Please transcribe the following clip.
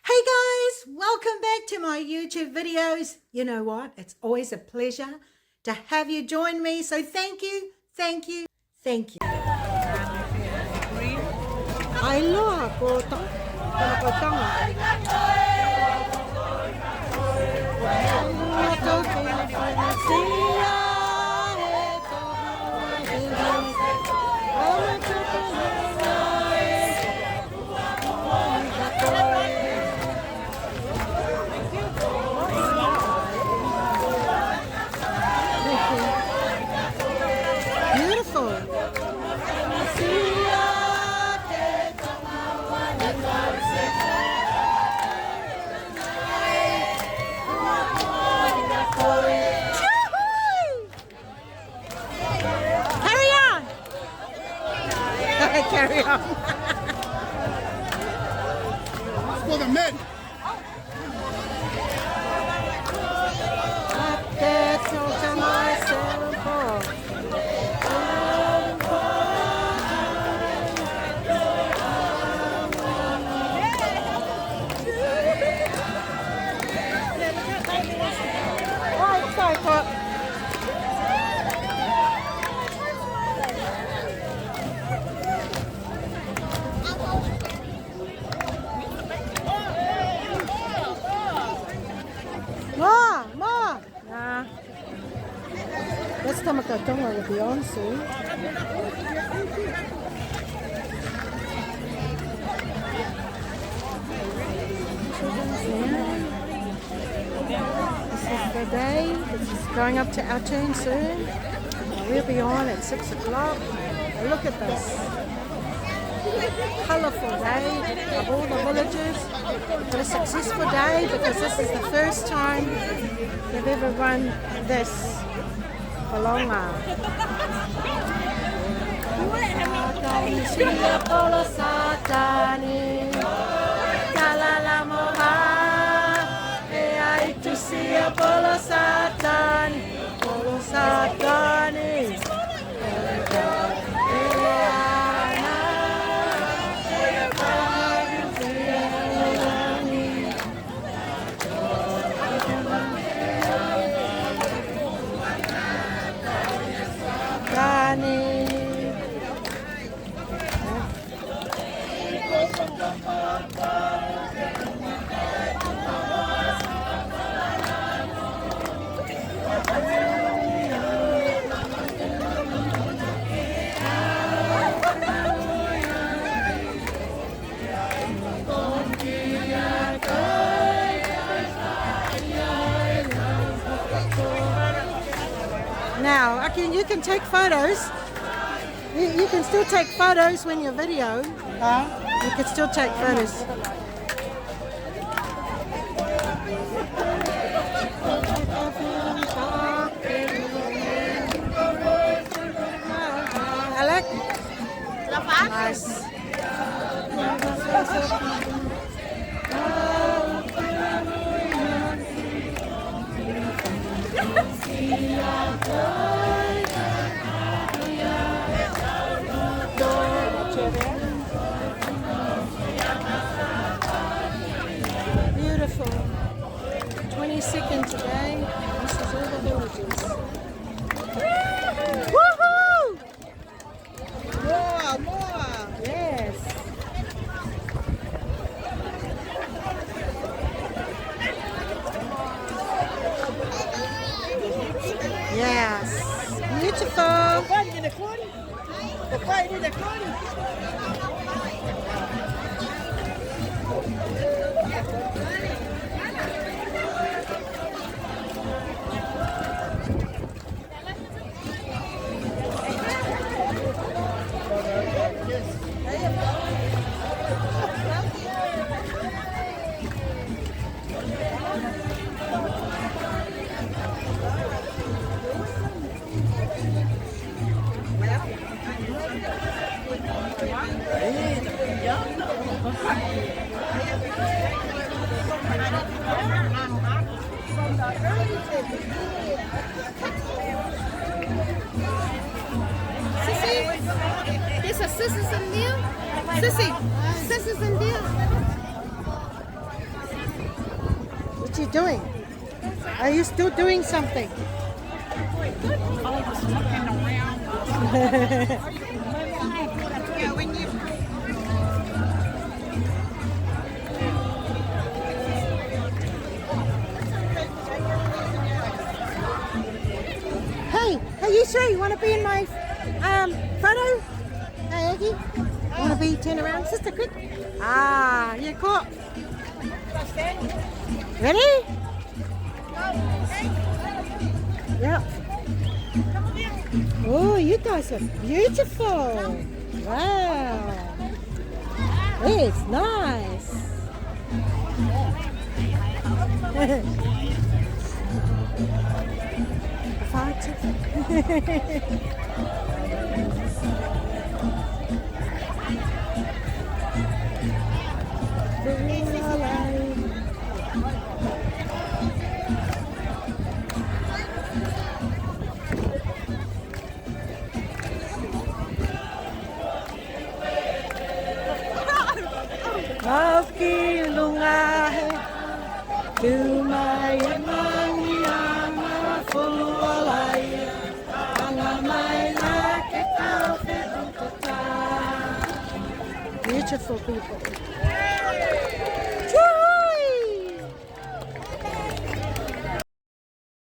Hey guys, welcome back to my YouTube videos. You know what? It's always a pleasure to have you join me. So thank you, thank you, thank you. Ai loa ko beautiful. Carry on. It's for the men. That's Tamakatonga with Beyonce. This is the day. This is going up to our turn soon. We'll be on at 6 o'clock. Look at this. Colourful day of all the villages. But a successful day because this is the first time they've ever run this. Palonga. Now, you can take photos. You can still take photos when you're video. You can still take photos. Alec? Nice. Beautiful. 22nd today. This is all the villages. Woohoo! More. Yes. Yes. Beautiful. There's a sisters in there. Sissy, sisters in there. you doing? Are you still doing something? Hey, you sure you want to be in my photo? Hey, Aggie, want to be turn around, sister, quick? Ah, you're caught. Ready? Yep. Oh, you guys are beautiful. Wow. It's nice. Aki lungahe Tumai mangi ama fualai Anga mai la ke tau. Beautiful people.